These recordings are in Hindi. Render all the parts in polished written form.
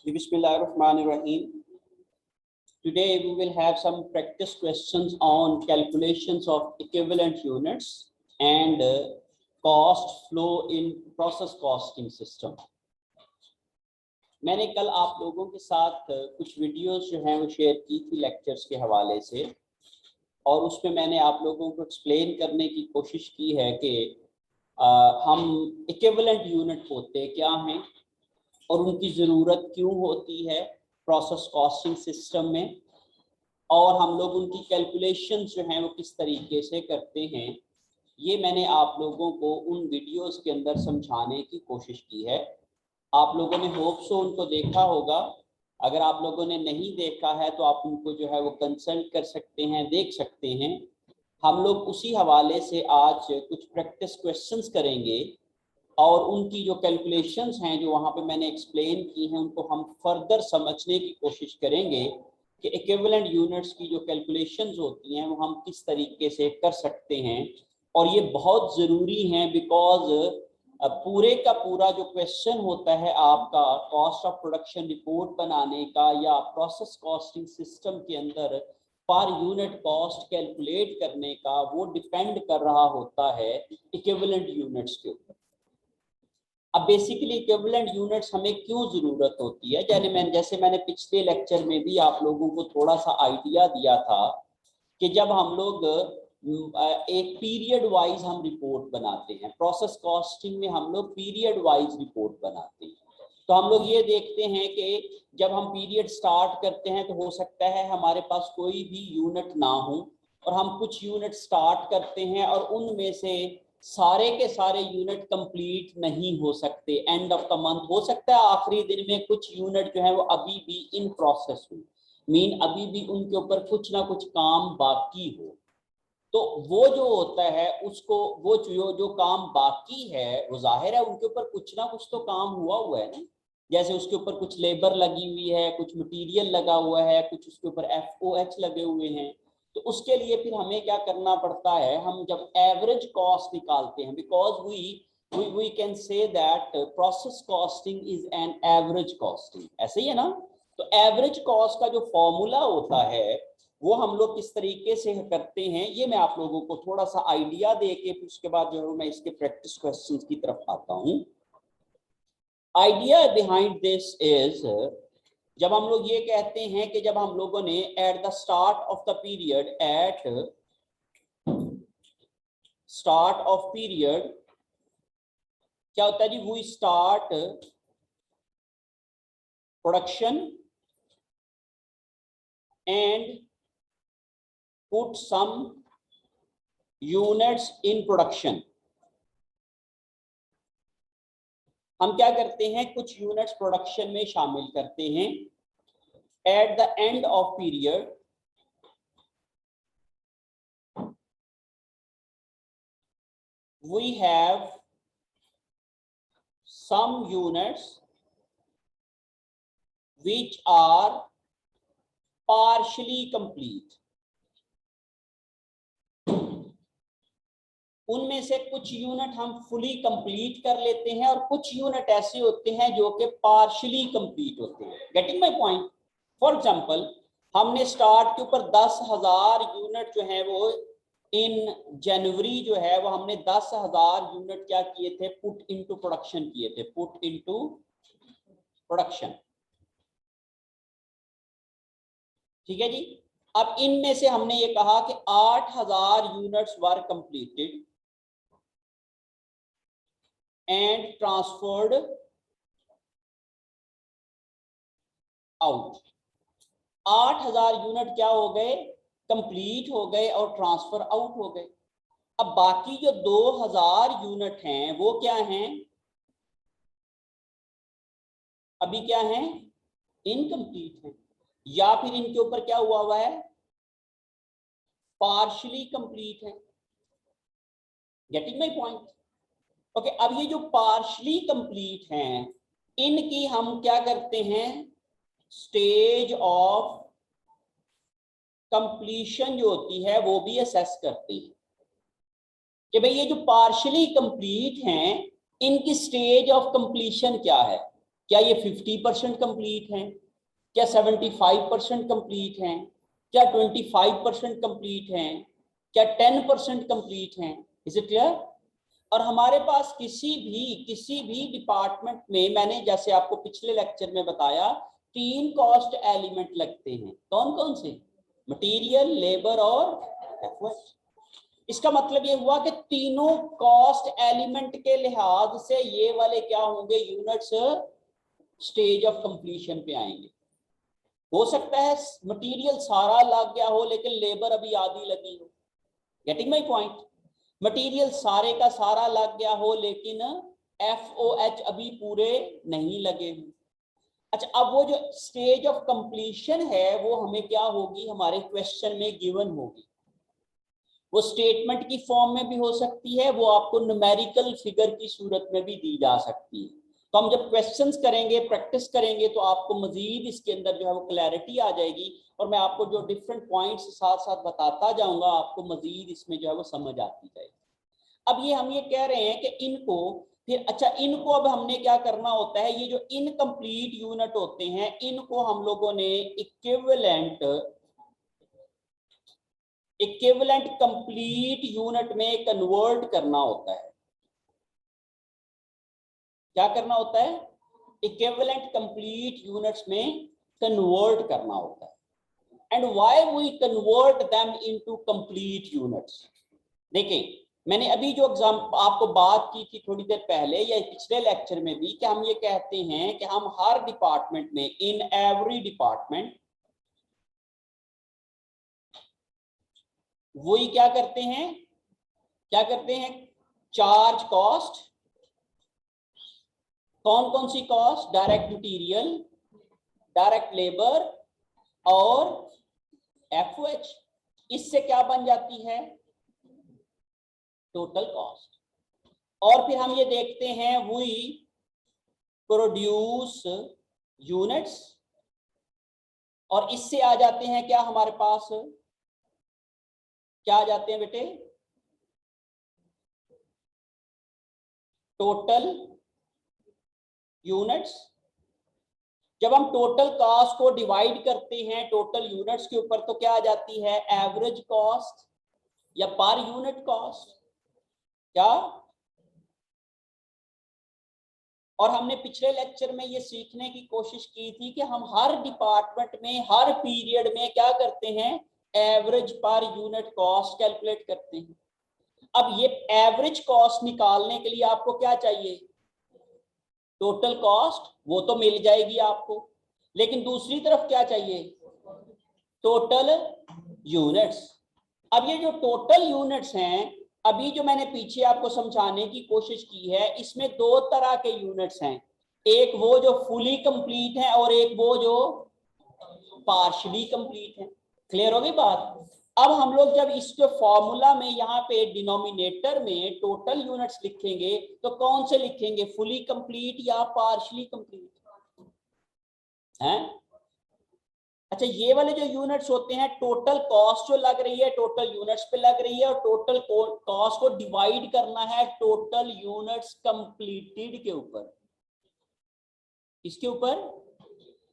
Bismillahirrahmanirrahim. Today we will have some practice questions on calculations of equivalent units and cost flow in process costing system. मैंने कल आप लोगों के साथ कुछ वीडियोस जो हैं वो शेयर की थी लेक्चर्स के हवाले से, और उसमें मैंने आप लोगों को एक्सप्लेन करने की कोशिश की है कि हम इक्विवेलेंट यूनिट होते क्या हैं और उनकी ज़रूरत क्यों होती है प्रोसेस कॉस्टिंग सिस्टम में, और हम लोग उनकी कैलकुलेशंस जो हैं वो किस तरीके से करते हैं। ये मैंने आप लोगों को उन वीडियोस के अंदर समझाने की कोशिश की है। आप लोगों ने होप सो उनको देखा होगा। अगर आप लोगों ने नहीं देखा है तो आप उनको जो है वो कंसल्ट कर सकते हैं, देख सकते हैं। हम लोग उसी हवाले से आज कुछ प्रैक्टिस क्वेश्चंस करेंगे और उनकी जो कैलकुलेशंस हैं जो वहाँ पे मैंने एक्सप्लेन की हैं उनको हम फर्दर समझने की कोशिश करेंगे कि इक्विवेलेंट यूनिट्स की जो कैलकुलेशंस होती हैं वो हम किस तरीके से कर सकते हैं। और ये बहुत ज़रूरी हैं बिकॉज पूरे का पूरा जो क्वेश्चन होता है आपका कॉस्ट ऑफ प्रोडक्शन रिपोर्ट बनाने का या प्रोसेस कॉस्टिंग सिस्टम के अंदर पर यूनिट कॉस्ट कैलकुलेट करने का, वो डिपेंड कर रहा होता है इक्विवेलेंट यूनिट्स के ऊपर। अब बेसिकली इक्विवेलेंट यूनिट्स हमें क्यों ज़रूरत होती है, जैसे मैंने पिछले लेक्चर में भी आप लोगों को थोड़ा सा आइडिया दिया था कि जब हम लोग एक पीरियड वाइज हम रिपोर्ट बनाते हैं, प्रोसेस कॉस्टिंग में हम लोग पीरियड वाइज रिपोर्ट बनाते हैं। तो हम लोग ये देखते हैं कि जब हम पीरियड स्टार्ट करते हैं तो हो सकता है हमारे पास कोई भी यूनिट ना हो और हम कुछ यूनिट स्टार्ट करते हैं और उनमें से सारे के सारे यूनिट कंप्लीट नहीं हो सकते। एंड ऑफ द मंथ हो सकता है आखिरी दिन में कुछ यूनिट जो है वो अभी भी इन प्रोसेस हो, मीन अभी भी उनके ऊपर कुछ ना कुछ काम बाकी हो। तो वो जो होता है उसको वो जो काम बाकी है वो जाहिर है उनके ऊपर कुछ ना कुछ तो काम हुआ है ना। जैसे उसके ऊपर कुछ लेबर लगी हुई है, कुछ मटेरियल लगा हुआ है, कुछ उसके ऊपर FOH लगे हुए हैं। तो उसके लिए फिर हमें क्या करना पड़ता है, हम जब एवरेज कॉस्ट निकालते हैं, because we can say that process costing is an average costing, ऐसे ही है ना। तो एवरेज कॉस्ट का जो फॉर्मूला होता है वो हम लोग किस तरीके से करते हैं, ये मैं आप लोगों को थोड़ा सा आइडिया दे के फिर उसके बाद जो है मैं इसके प्रैक्टिस क्वेश्चंस की तरफ आता हूँ। आइडिया बिहाइंड दिस इज, जब हम लोग ये कहते हैं कि जब हम लोगों ने at the start of the period, at start of period क्या होता है जी, we start production and put some units in production। हम क्या करते हैं, कुछ यूनिट्स प्रोडक्शन में शामिल करते हैं। At the end of period we have some units which are partially complete। उनमें से कुछ यूनिट हम फुली कंप्लीट कर लेते हैं और कुछ यूनिट ऐसे होते हैं जो कि पार्शियली कंप्लीट होते हैं। Getting my point. For example, हमने स्टार्ट के ऊपर 10,000 यूनिट जो है वो इन जनवरी जो है वो हमने 10,000 यूनिट क्या किए थे, पुट इनटू प्रोडक्शन किए थे, पुट इनटू प्रोडक्शन। ठीक है जी। अब इनमें से हमने ये कहा कि 8,000 units were completed and transferred out। 8,000 unit क्या हो गए, कंप्लीट हो गए और ट्रांसफर आउट हो गए। अब बाकी जो 2,000 यूनिट हैं वो क्या हैं, अभी क्या हैं, इनकम्प्लीट हैं, या फिर इनके ऊपर क्या हुआ है, पार्शियली कंप्लीट है। Getting my point. ओके, अब ये जो पार्शियली कंप्लीट हैं इनकी हम क्या करते हैं, स्टेज ऑफ कंप्लीशन जो होती है वो भी असेस करते हैं कि भाई ये जो पार्शियली कंप्लीट हैं इनकी स्टेज ऑफ कंप्लीशन क्या है। क्या ये 50% कंप्लीट हैं, क्या 75% कंप्लीट हैं, क्या 25% कंप्लीट हैं, क्या 10% कंप्लीट हैं? Is it clear? और हमारे पास किसी भी डिपार्टमेंट में, मैंने जैसे आपको पिछले लेक्चर में बताया, 3 कॉस्ट एलिमेंट लगते हैं। कौन कौन से? मटेरियल, लेबर और एफर्ट। इसका मतलब ये हुआ कि तीनों कॉस्ट एलिमेंट के लिहाज से ये वाले क्या होंगे? यूनिट्स स्टेज ऑफ कंप्लीशन पे आएंगे। हो सकता है मटेरियल सारा लग गया हो लेकिन लेबर अभी आधी लगी हो। Getting my point? मटेरियल सारे का सारा लग गया हो लेकिन FOH अभी पूरे नहीं लगे हो। अच्छा, अब वो जो स्टेज ऑफ कंप्लीशन है वो हमें क्या होगी? हमारे क्वेश्चन में गिवन होगी। वो स्टेटमेंट की फॉर्म में भी हो सकती है, वो आपको न्यूमेरिकल फिगर की सूरत में भी दी जा सकती है। तो हम जब क्वेश्चंस करेंगे, प्रैक्टिस करेंगे, तो आपको मजीद इसके अंदर जो है वो क्लैरिटी आ जाएगी और मैं आपको जो डिफरेंट पॉइंट्स साथ साथ बताता जाऊंगा, आपको मजीद इसमें जो है वो समझ आती जाएगी। अब हम ये कह रहे हैं कि इनको फिर, अच्छा, इनको अब हमने क्या करना होता है? ये जो इनकम्प्लीट यूनिट होते हैं, इनको हम लोगों ने इक्विवेलेंट कंप्लीट यूनिट में कन्वर्ट करना होता है। क्या करना होता है? इक्विवेलेंट कंप्लीट यूनिट्स में कन्वर्ट करना होता है। And why we convert them into complete units? देखें, मैंने अभी जो एग्जाम्पल आपको बात की थी थोड़ी देर पहले या पिछले लेक्चर में भी, कि हम ये कहते हैं कि हम हर डिपार्टमेंट में, इन एवरी डिपार्टमेंट, वही क्या करते हैं? Charge cost. कौन कौन सी cost? Direct material, direct labour और FOH। इससे क्या बन जाती है? Total cost. और फिर हम ये देखते हैं वी प्रोड्यूस यूनिट्स, और इससे आ जाते हैं क्या हमारे पास? क्या आ जाते हैं बेटे? Total units. जब हम टोटल कॉस्ट को डिवाइड करते हैं टोटल यूनिट्स के ऊपर, तो क्या आ जाती है? एवरेज कॉस्ट या पर यूनिट कॉस्ट। क्या? और हमने पिछले लेक्चर में ये सीखने की कोशिश की थी कि हम हर डिपार्टमेंट में, हर पीरियड में क्या करते हैं? Average per unit cost calculate करते हैं। अब ये एवरेज कॉस्ट निकालने के लिए आपको क्या चाहिए? Total cost. वो तो मिल जाएगी आपको, लेकिन दूसरी तरफ क्या चाहिए? Total units. अब ये जो टोटल यूनिट्स हैं, अभी जो मैंने पीछे आपको समझाने की कोशिश की है, इसमें 2 तरह के यूनिट्स हैं। एक वो जो फुली कंप्लीट है और एक वो जो पार्शियली कंप्लीट है। क्लियर होगी बात? अब हम लोग जब इसके फॉर्मूला में यहाँ पे डिनोमिनेटर में टोटल यूनिट्स लिखेंगे तो कौन से लिखेंगे? फुली कंप्लीट या पार्शियली कंप्लीट हैं? अच्छा, ये वाले जो यूनिट्स होते हैं, टोटल कॉस्ट जो लग रही है टोटल यूनिट्स पे लग रही है, और टोटल कॉस्ट को डिवाइड करना है टोटल यूनिट्स कंप्लीटेड के ऊपर। इसके ऊपर,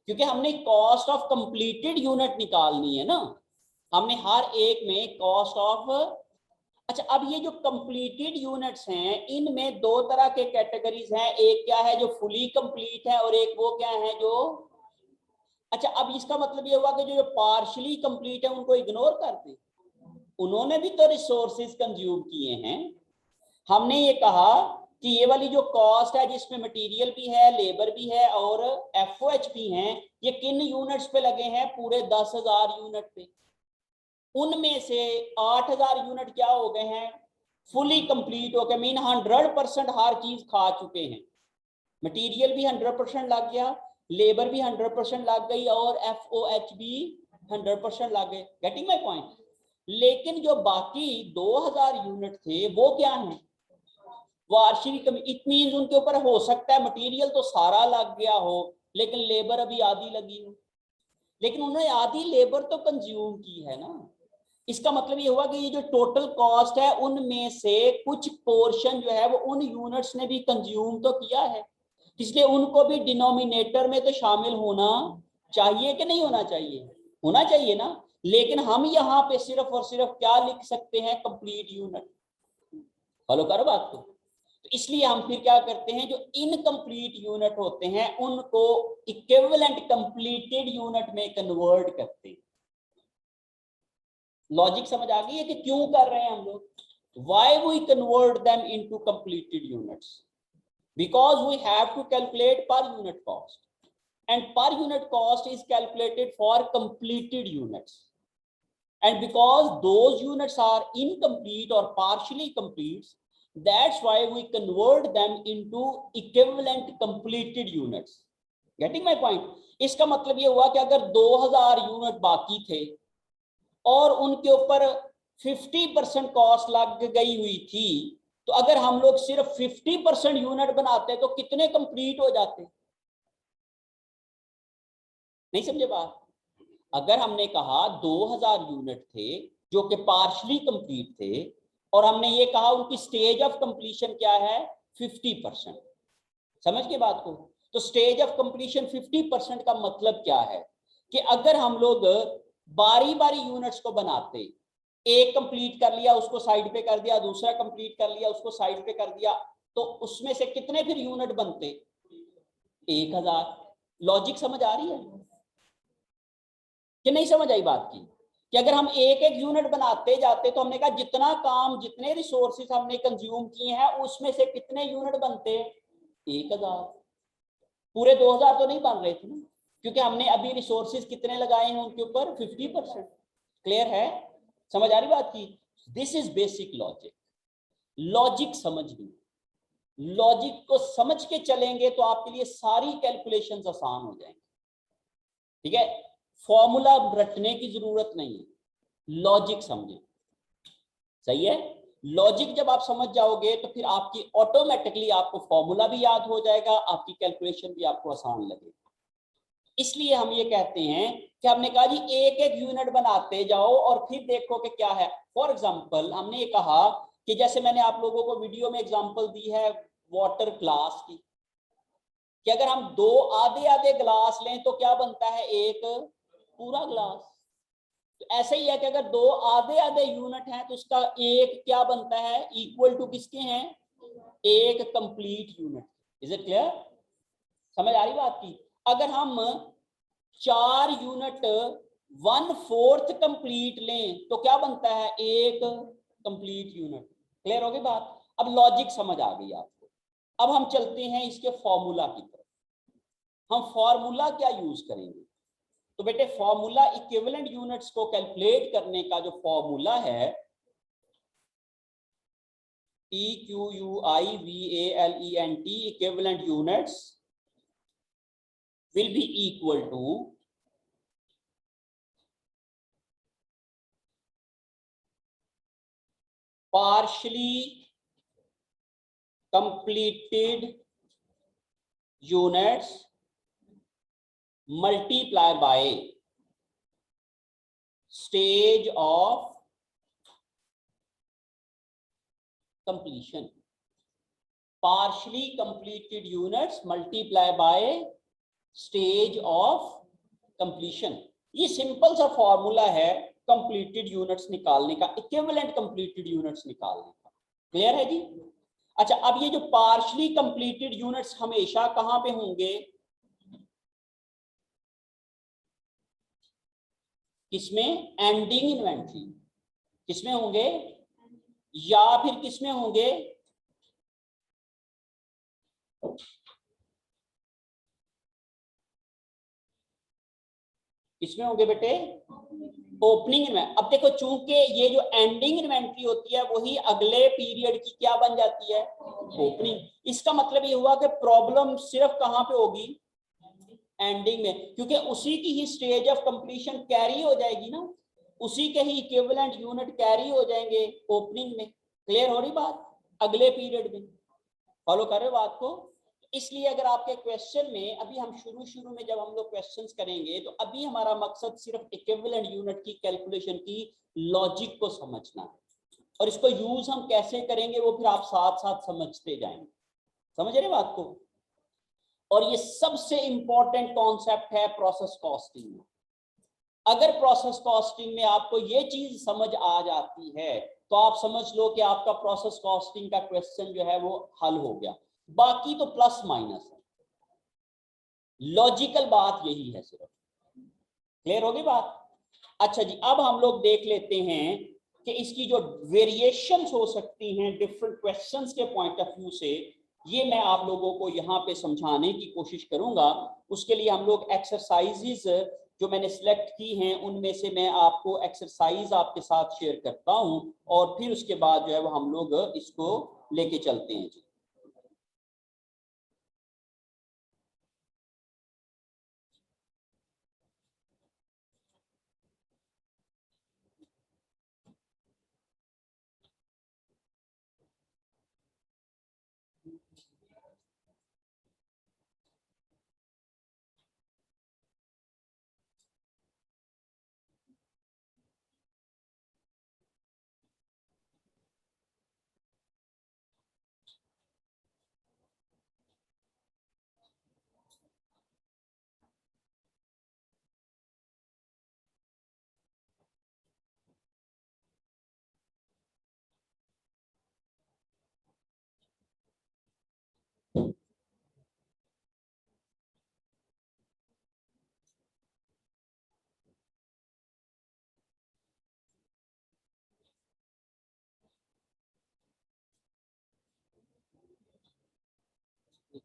क्योंकि हमने कॉस्ट ऑफ कंप्लीटेड यूनिट निकालनी है ना, हमने हर एक में कॉस्ट ऑफ। अच्छा, अब ये जो कंप्लीटेड यूनिट्स हैं, इनमें 2 तरह के कैटेगरीज हैं। एक क्या है? जो फुली कंप्लीट है, और एक वो क्या है? जो, अच्छा, अब इसका मतलब ये हुआ कि जो पार्शियली कंप्लीट है उनको इग्नोर कर दें। उन्होंने भी तो रिसोर्सेज कंज्यूम किए हैं। हमने ये कहा कि ये वाली जो कॉस्ट है जिसमें मटेरियल भी है, लेबर भी है और FOH भी हैं, ये किन यूनिट्स पे लगे हैं? पूरे 10,000 यूनिट पे। उनमें से 8,000 यूनिट क्या हो गए हैं? फुली कंप्लीट हो गए, मीन 100% हर चीज खा चुके हैं। मटेरियल भी 100% लग गया, लेबर भी 100% लग गई और FOH भी 100% लग गए। Getting my point? लेकिन जो बाकी 2,000 यूनिट थे वो क्या हैं? वार्षिक। इट मींस उनके ऊपर हो सकता है मटेरियल तो सारा लग गया हो लेकिन लेबर अभी आधी लगी हो, लेकिन उन्होंने आधी लेबर तो कंज्यूम की है ना। इसका मतलब ये हुआ कि ये जो टोटल कॉस्ट है उनमें से कुछ पोर्शन जो है वो उन यूनिट्स ने भी कंज्यूम तो किया है। इसलिए उनको भी डिनोमिनेटर में तो शामिल होना चाहिए कि नहीं होना चाहिए? होना चाहिए ना। लेकिन हम यहाँ पे सिर्फ और सिर्फ क्या लिख सकते हैं? Complete unit. फॉलो करो बात को। तो इसलिए हम फिर क्या करते हैं, जो इनकम्प्लीट यूनिट होते हैं उनको इक्विवेलेंट कंप्लीटेड यूनिट में कन्वर्ट करते हैं। लॉजिक समझ आ गई है कि क्यों कर रहे हैं हम लोग? Why we convert them into completed units? Because we have to calculate per unit cost, and per unit cost is calculated for completed units, and because those units are incomplete or partially complete, that's why we convert them into equivalent completed units. Getting my point? इसका मतलब ये हुआ कि अगर 2000 यूनिट बाकी थे और उनके ऊपर 50% कॉस्ट लग गई हुई थी, तो अगर हम लोग सिर्फ 50% यूनिट बनाते तो कितने कंप्लीट हो जाते? नहीं समझे बात? अगर हमने कहा 2000 यूनिट थे जो कि पार्शली कंप्लीट थे, और हमने ये कहा उनकी स्टेज ऑफ कंप्लीशन क्या है? 50%। समझ के बात को? तो स्टेज ऑफ कंप्लीशन 50% का मतलब क्या है कि अगर हम लोग बारी बारी यूनिट्स को बनाते, एक कंप्लीट कर लिया उसको साइड पे कर दिया, दूसरा कंप्लीट कर लिया उसको साइड पे कर दिया, तो उसमें से कितने फिर यूनिट बनते? 1000। लॉजिक समझ आ रही है कि नहीं समझ आई बात की? कि अगर हम एक एक यूनिट बनाते जाते तो हमने कहा जितना काम, जितने रिसोर्सेज हमने कंज्यूम किए हैं उसमें से कितने यूनिट बनते? 1000। पूरे 2000 तो नहीं बन रहे थे ना, क्योंकि हमने अभी रिसोर्सेज कितने लगाए हैं उनके ऊपर? 50%। क्लियर है? समझ आ रही बात की? This is basic logic. Logic समझनी, लॉजिक को समझ के चलेंगे तो आपके लिए सारी कैलकुलेशंस आसान हो जाएंगी। ठीक है? फॉर्मूला रटने की जरूरत नहीं है, लॉजिक समझे। सही है? लॉजिक जब आप समझ जाओगे तो फिर आपकी ऑटोमेटिकली आपको फॉर्मूला भी याद हो जाएगा, आपकी कैलकुलेशन भी आपको आसान लगेगी। इसलिए हम ये कहते हैं कि हमने कहा जी एक एक यूनिट बनाते जाओ और फिर देखो कि क्या है। फॉर एग्जांपल हमने ये कहा कि जैसे मैंने आप लोगों को वीडियो में एग्जांपल दी है वाटर ग्लास की, कि अगर हम 2 आधे आधे ग्लास लें तो क्या बनता है? एक पूरा ग्लास। तो ऐसे ही है कि अगर 2 आधे आधे यूनिट हैं तो उसका एक क्या बनता है? इक्वल टू किसके हैं? एक complete unit. Is it clear? समझ आ रही बात की? अगर हम 4 यूनिट 1/4 कंप्लीट लें तो क्या बनता है? एक कंप्लीट यूनिट। क्लियर हो गई बात? अब लॉजिक समझ आ गई आपको। अब हम चलते हैं इसके फॉर्मूला की तरफ। हम फॉर्मूला क्या यूज करेंगे? तो बेटे फॉर्मूला इक्विवेलेंट यूनिट्स को कैलकुलेट करने का जो फॉर्मूला है, EQUIVALENT, equivalent units will be equal to partially completed units multiplied by stage of completion. Partially completed units multiplied by stage of completion. ये सिंपल सा फॉर्मूला है कंप्लीटेड यूनिट्स निकालने का, इक्विवेलेंट कंप्लीटेड यूनिट्स निकालने का। क्लियर है जी? अच्छा, अब ये जो पार्शली कंप्लीटेड यूनिट्स हमेशा कहां पे होंगे? किसमें? Ending inventory. किसमें होंगे? या फिर किसमें होंगे? किसमें होंगे बेटे? Opening inventory. अब देखो चूंकि ये जो एंडिंग इन्वेंटरी होती है वही अगले पीरियड की क्या बन जाती है? ओपनिंग। इसका मतलब ये हुआ कि प्रॉब्लम सिर्फ कहां पे होगी? एंडिंग में, क्योंकि उसी की ही स्टेज ऑफ कंप्लीशन कैरी हो जाएगी ना, उसी के ही इक्विवेलेंट यूनिट कैरी हो जाएंगे ओपनिंग में। क्लियर हो रही बात? अगले पीरियड में। फॉलो कर रहे हो बात को? इसलिए अगर आपके क्वेश्चन में, अभी हम शुरू में जब हम लोग क्वेश्चंस करेंगे तो अभी हमारा मकसद सिर्फ इक्विवेलेंट यूनिट की कैलकुलेशन की लॉजिक को समझना है, और इसको यूज हम कैसे करेंगे वो फिर आप साथ साथ समझते जाएंगे। समझ रहे बात को? और ये सबसे इंपॉर्टेंट कॉन्सेप्ट है प्रोसेस कॉस्टिंग में। अगर प्रोसेस कॉस्टिंग में आपको ये चीज समझ आ जाती है तो आप समझ लो कि आपका प्रोसेस कॉस्टिंग का क्वेश्चन जो है वो हल हो गया। बाकी तो प्लस माइनस है, लॉजिकल बात यही है सिर्फ। क्लियर होगी बात? अच्छा जी, अब हम लोग देख लेते हैं कि इसकी जो वेरिएशंस हो सकती हैं डिफरेंट क्वेश्चंस के पॉइंट ऑफ व्यू से, ये मैं आप लोगों को यहाँ पे समझाने की कोशिश करूंगा। उसके लिए हम लोग एक्सरसाइजेस जो मैंने सिलेक्ट की हैं उनमें से मैं आपको एक्सरसाइज आपके साथ शेयर करता हूं और फिर उसके बाद जो है वो हम लोग इसको लेके चलते हैं जी।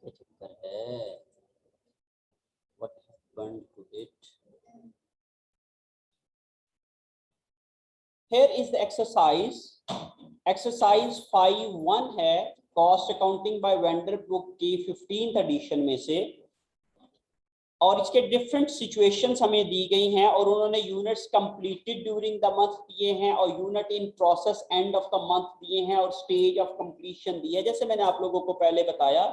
चक्कर है, what happened to it? Here is the exercise. Exercise 5.1 है cost accounting by vendor book की 15th एडिशन में से, और इसके डिफरेंट सिचुएशंस हमें दी गई हैं और उन्होंने units completed during the month दिए हैं और unit in process and of the month दिए हैं और स्टेज ऑफ कंप्लीशन दी है। जैसे मैंने आप लोगों को पहले बताया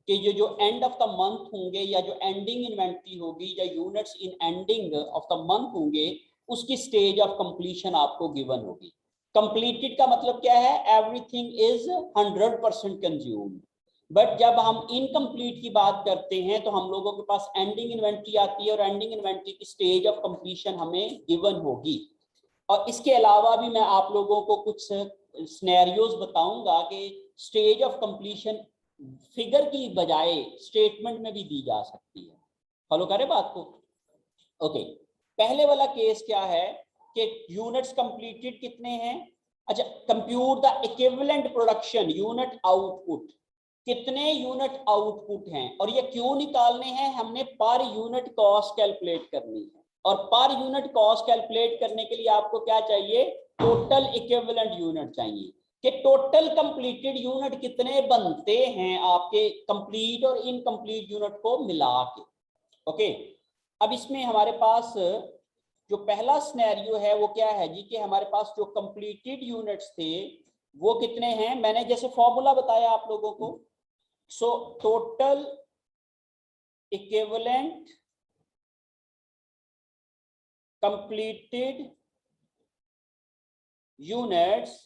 कि ये जो एंड ऑफ द मंथ होंगे या जो एंडिंग इन्वेंट्री होगी या units in ending of the month होंगे, उसकी स्टेज ऑफ कंप्लीशन आपको गिवन होगी। कंप्लीटेड का मतलब क्या है? Everything is 100% consumed. बट जब हम इनकम्प्लीट की बात करते हैं तो हम लोगों के पास एंडिंग इन्वेंट्री आती है और एंडिंग इन्वेंट्री की स्टेज ऑफ कंप्लीशन हमें गिवन होगी। और इसके अलावा भी मैं आप लोगों को कुछ सिनेरियोज बताऊंगा कि स्टेज ऑफ कंप्लीशन फिगर की बजाय स्टेटमेंट में भी दी जा सकती है। फॉलो करें बात को? ओके, पहले वाला केस क्या है कि यूनिट्स कंप्लीटेड कितने हैं? अच्छा, compute the equivalent production unit output, कितने यूनिट आउटपुट हैं और ये क्यों निकालने हैं? हमने पर यूनिट कॉस्ट कैलकुलेट करनी है और पर यूनिट कॉस्ट कैलकुलेट करने के लिए आपको क्या चाहिए? टोटल इक्विवेलेंट यूनिट चाहिए कि टोटल कंप्लीटेड यूनिट कितने बनते हैं आपके कंप्लीट और इनकम्प्लीट यूनिट को मिला के। ओके, अब इसमें हमारे पास जो पहला सिनेरियो है वो क्या है जी कि हमारे पास जो कंप्लीटेड यूनिट्स थे वो कितने हैं? मैंने जैसे फॉर्मूला बताया आप लोगों को। So total equivalent completed units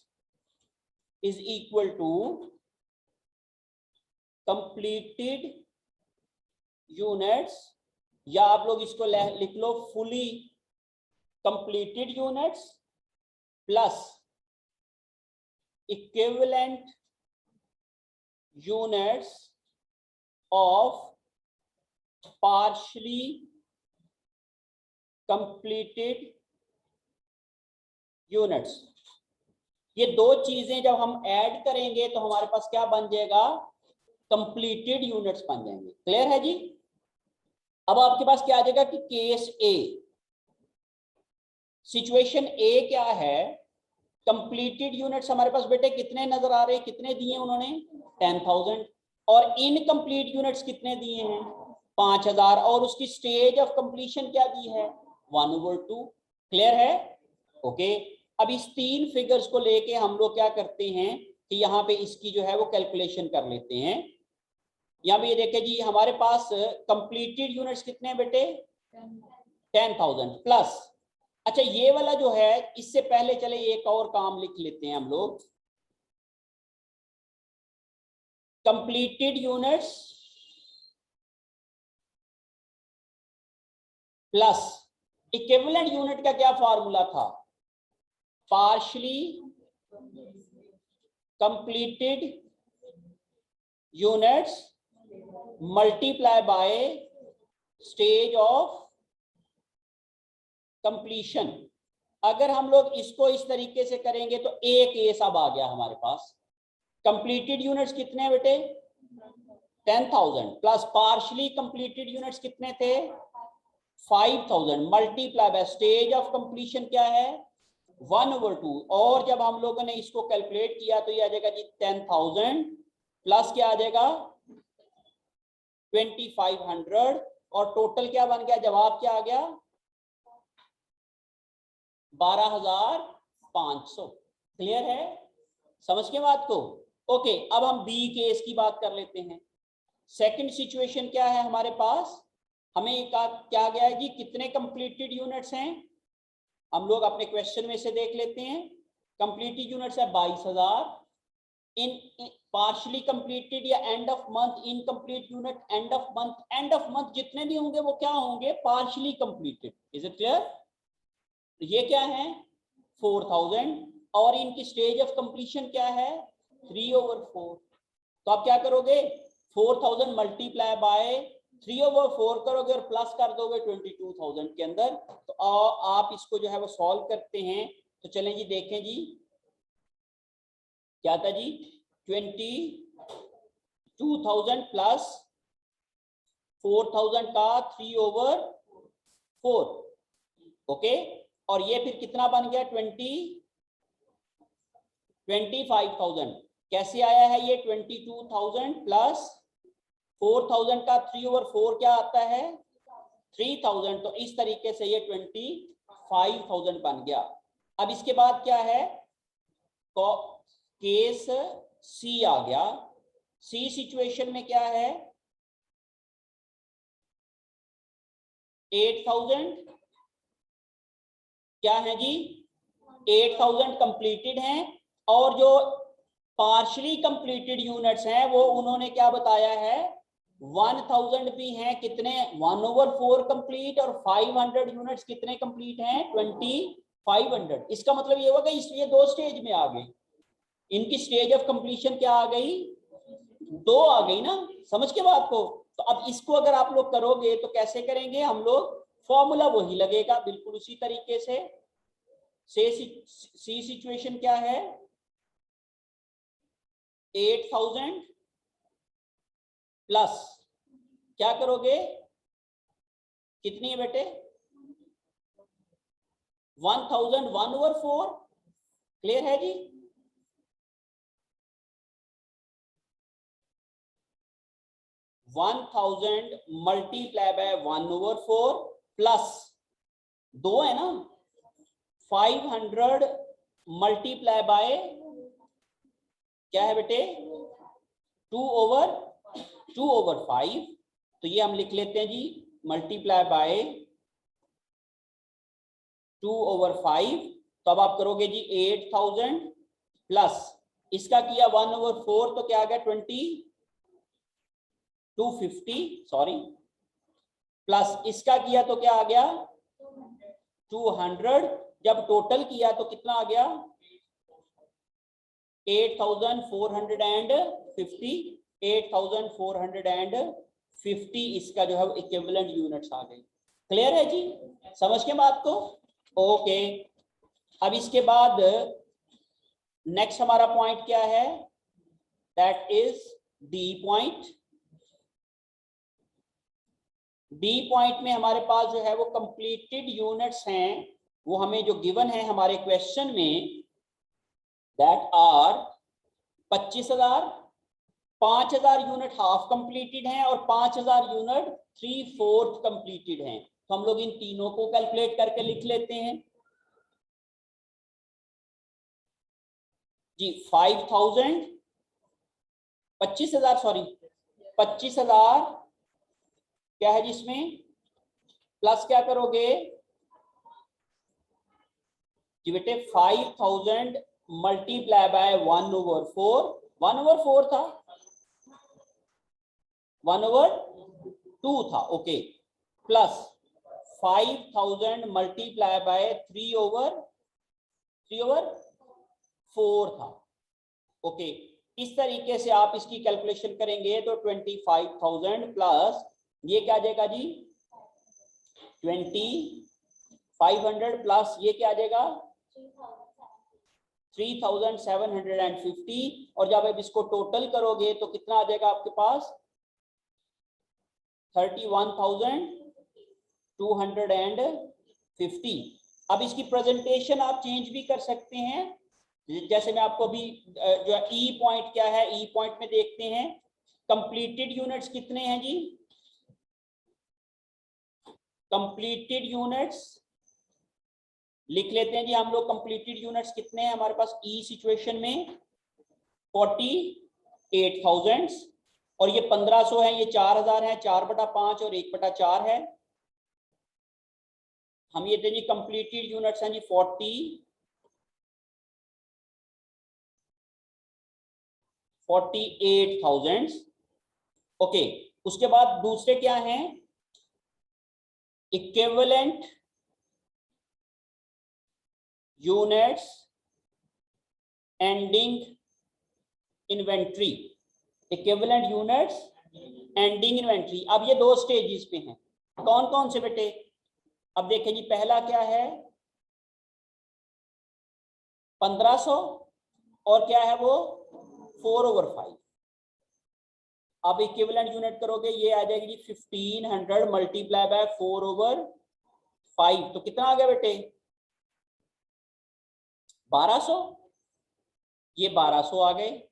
is equal to completed units, या आप लोग इसको लिख लो fully completed units plus equivalent units of partially completed units. ये दो चीजें जब हम ऐड करेंगे तो हमारे पास क्या बन जाएगा? कंप्लीटेड यूनिट्स बन जाएंगे। क्लियर है जी? अब आपके पास क्या आ जाएगा कि केस ए, सिचुएशन ए क्या है? कंप्लीटेड यूनिट्स हमारे पास बेटे कितने नजर आ रहे हैं? कितने दिए उन्होंने? 10,000। और इनकम्प्लीट यूनिट्स कितने दिए हैं? 5,000। और उसकी स्टेज ऑफ कंप्लीशन क्या दी है? 1/2। क्लियर है? ओके, अब इस तीन फिगर्स को लेके हम लोग क्या करते हैं कि यहाँ पे इसकी जो है वो कैलकुलेशन कर लेते हैं। यहाँ पे ये देखे जी, हमारे पास कंप्लीटेड यूनिट्स कितने हैं बेटे? 10,000 प्लस, अच्छा ये वाला जो है, इससे पहले चले एक और काम लिख लेते हैं हम लोग। Completed units plus equivalent unit का क्या फॉर्मूला था, partially completed units multiply by stage of completion. अगर हम लोग इसको इस तरीके से करेंगे तो एक केस अब आ गया हमारे पास। कंप्लीटेड यूनिट्स कितने हैं बेटे, 10,000 प्लस पार्शियली कंप्लीटेड यूनिट्स कितने थे, 5,000 multiply by stage of completion क्या है 1/2। और जब हम लोगों ने इसको कैलकुलेट किया तो ये आ जाएगा जी 10,000 प्लस क्या आ जाएगा 2,500 और टोटल क्या बन गया, जवाब क्या आ गया 12,500। क्लियर है, समझ के बात को। ओके, अब हम बी केस की बात कर लेते हैं। सेकंड सिचुएशन क्या है हमारे पास, हमें क्या गया है जी, कितने कंप्लीटेड यूनिट्स हैं, हम लोग अपने क्वेश्चन में से देख लेते हैं। कंप्लीटेड यूनिट्स है 22,000। इन पार्शियली कंप्लीटेड या and of month incomplete unit, and of month जितने भी होंगे वो क्या होंगे, partially completed. Is it clear, ये क्या है 4,000 और इनकी स्टेज ऑफ कंप्लीशन क्या है 3/4। तो आप क्या करोगे 4,000 मल्टीप्लाई बाय 3/4 करोगे और प्लस कर दोगे 22,000 के अंदर। तो आप इसको जो है वो सॉल्व करते हैं। तो चलें जी देखें जी, क्या था जी 22,000 प्लस 4,000 का 3/4। ओके, और ये फिर कितना बन गया 25,000। कैसे आया है ये 22,000 प्लस 4,000 का 3/4 क्या आता है 3,000। तो इस तरीके से ये 25,000 बन गया। अब इसके बाद क्या है, केस सी आ गया। सी सिचुएशन में क्या है 8,000 क्या है जी 8,000 कंप्लीटेड हैं और जो पार्शियली कंप्लीटेड यूनिट्स हैं वो उन्होंने क्या बताया है 1,000 भी हैं, कितने 1/4 कंप्लीट, और 500 यूनिट्स कितने कंप्लीट हैं 2,500। इसका मतलब ये हुआ कि इसलिए दो स्टेज में आ गए, इनकी स्टेज ऑफ कंप्लीशन क्या आ गई 2 आ गई ना, समझ के बात को। तो अब इसको अगर आप लोग करोगे तो कैसे करेंगे हम लोग, फॉर्मूला वही लगेगा बिल्कुल उसी तरीके से। सी सिचुएशन क्या है 8,000 प्लस क्या करोगे कितनी है बेटे 1,000 1/4। क्लियर है जी, 1,000 मल्टीप्लाई बाय 1/4 प्लस 2 है ना 500 मल्टीप्लाई बाय क्या है बेटे 2/5। तो ये हम लिख लेते हैं जी मल्टीप्लाई बाय 2/5। तो अब आप करोगे जी 8,000 प्लस इसका किया 1/4 तो क्या आ गया 250 सॉरी, प्लस इसका किया तो क्या आ गया 200। जब टोटल किया तो कितना आ गया 8,450 8,450 इसका जो है इक्विवेलेंट यूनिट्स आ गई। क्लियर है जी, समझ के बात को। ओके, अब इसके बाद नेक्स्ट हमारा पॉइंट क्या है, that is D point. D point में हमारे पास जो है वो कंप्लीटेड यूनिट्स हैं, वो हमें जो गिवन है हमारे क्वेश्चन में, that are 25,000, 5,000 unit half completed हैं और 5,000 यूनिट 3/4 कंप्लीटेड हैं। तो हम लोग इन तीनों को कैलकुलेट करके लिख लेते हैं जी। 5,000 25,000 सॉरी 25,000 क्या है जिसमें प्लस क्या करोगे जी बेटे 5,000 मल्टीप्लाई बाय 1/4 1/4 था 1/2 था ओके, प्लस 5000 मल्टीप्लाई बाय 3/4 था। ओके, इस तरीके से आप इसकी कैलकुलेशन करेंगे तो 25,000 प्लस ये क्या आ जाएगा जी 2500 प्लस ये क्या आ जाएगा 3750, और जब आप इसको टोटल करोगे तो कितना आ जाएगा आपके पास 31,250। अब इसकी प्रेजेंटेशन आप चेंज भी कर सकते हैं, जैसे मैं आपको अभी जो ई पॉइंट क्या है, ई पॉइंट में देखते हैं कंप्लीटेड यूनिट्स कितने हैं जी, कंप्लीटेड यूनिट्स लिख लेते हैं जी हम लोग। कंप्लीटेड यूनिट्स कितने हैं हमारे पास ई सिचुएशन में 48,000, और ये 1500 है, ये 4000 है, 4/5 और 1/4 है। हम ये जी कंप्लीटेड यूनिट्स हैं जी 48,000। ओके, उसके बाद दूसरे क्या हैं equivalent units ending inventory, equivalent units ending inventory. अब ये दो स्टेजेस पे हैं, कौन कौन से बेटे, अब देखें जी पहला क्या है 1500 और क्या है वो 4/5। अब इक्विवेलेंट यूनिट करोगे ये आ जाएगी जी 1500 मल्टीप्लाई बाय 4/5, तो कितना आ गया बेटे 1200, ये 1200 आ गए।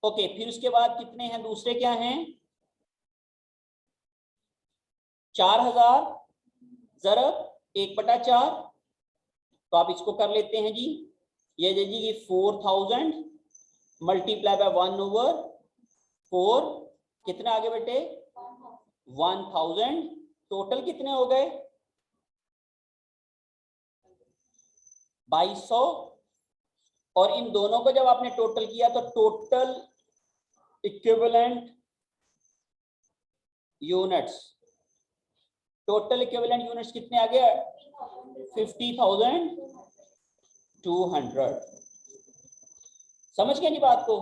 ओके, फिर उसके बाद कितने हैं दूसरे क्या हैं 4000 ज़रब 1/4, तो आप इसको कर लेते हैं जी, ये जी ये 4000 मल्टीप्लाई बाय 1/4, कितने आ गए बेटे 1000, टोटल कितने हो गए 2200, और इन दोनों को जब आपने टोटल किया तो total equivalent units, total equivalent units कितने आ गए 50,200। समझ गए जी बात को।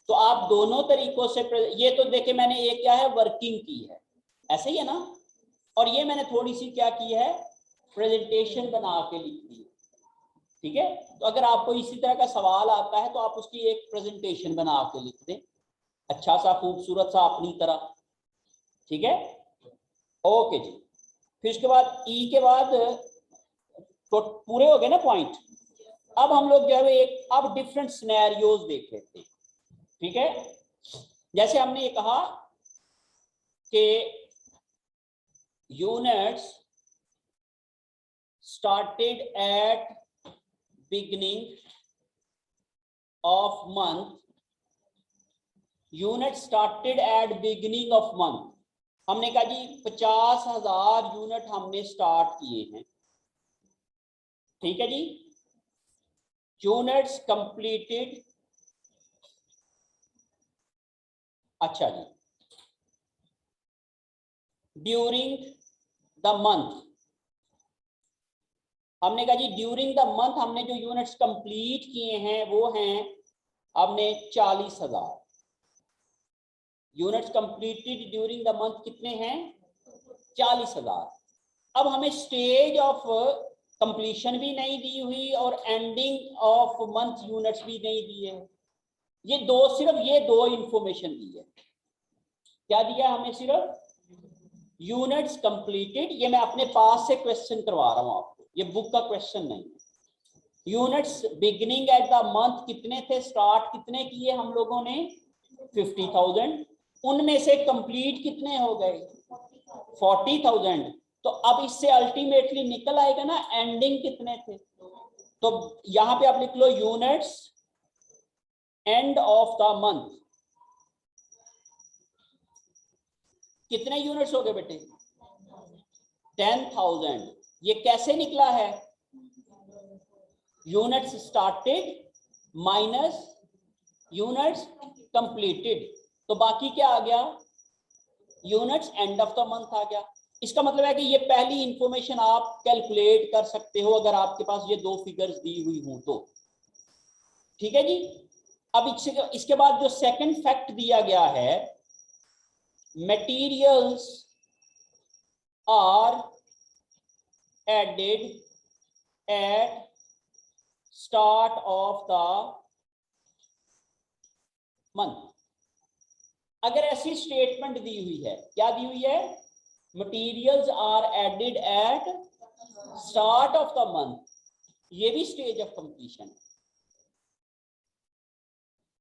तो आप दोनों तरीकों से, ये तो देखे मैंने ये क्या है वर्किंग की है, ऐसे ही है ना, और ये मैंने थोड़ी सी क्या की है प्रेजेंटेशन बना के लिख दी, ठीक है। तो अगर आपको इसी तरह का सवाल आता है तो आप उसकी एक प्रेजेंटेशन बना के लिख दें, अच्छा सा खूबसूरत सा अपनी तरह, ठीक है। ओके जी, फिर उसके बाद ई के बाद तो पूरे हो गए ना पॉइंट। अब हम लोग जो है एक अब डिफरेंट सिनेरियोज देख लेते हैं, ठीक है। जैसे हमने ये कहा कि units started at beginning of month, unit started at beginning of month, हमने कहा जी 50,000 यूनिट हमने स्टार्ट किए हैं, ठीक है जी। यूनिट्स कंप्लीटेड, अच्छा जी, ड्यूरिंग द मंथ, हमने कहा जी ड्यूरिंग द मंथ हमने जो यूनिट्स कंप्लीट किए हैं वो हैं हमने 40,000 units completed during the month, कितने हैं 40,000। अब हमें स्टेज ऑफ कंप्लीशन भी नहीं दी हुई और एंडिंग ऑफ मंथ यूनिट्स भी नहीं दिए, ये दो, सिर्फ ये दो इंफॉर्मेशन दी है। क्या दिया हमें सिर्फ यूनिट्स कंप्लीटेड, ये मैं अपने पास से क्वेश्चन करवा रहा हूं आपको, ये बुक का क्वेश्चन नहीं। Units beginning at the month कितने थे, स्टार्ट कितने किए हम लोगों ने 50,000, उनमें से कंप्लीट कितने हो गए 40,000। तो अब इससे अल्टीमेटली निकल आएगा ना एंडिंग कितने थे, तो यहां पे आप लिख लो units end of the month, कितने यूनिट्स हो गए बेटे 10,000। ये कैसे निकला है units started minus units completed, तो बाकी क्या आ गया units end of the month आ गया। इसका मतलब है कि ये पहली इंफॉर्मेशन आप कैलकुलेट कर सकते हो अगर आपके पास ये दो फिगर्स दी हुई हों तो। ठीक है जी। अब इसके बाद जो सेकंड फैक्ट दिया गया है, materials are added at start of the month. अगर ऐसी स्टेटमेंट दी हुई है, क्या दी हुई है, materials are added at start of the month, ये भी स्टेज ऑफ कंप्लीशन है।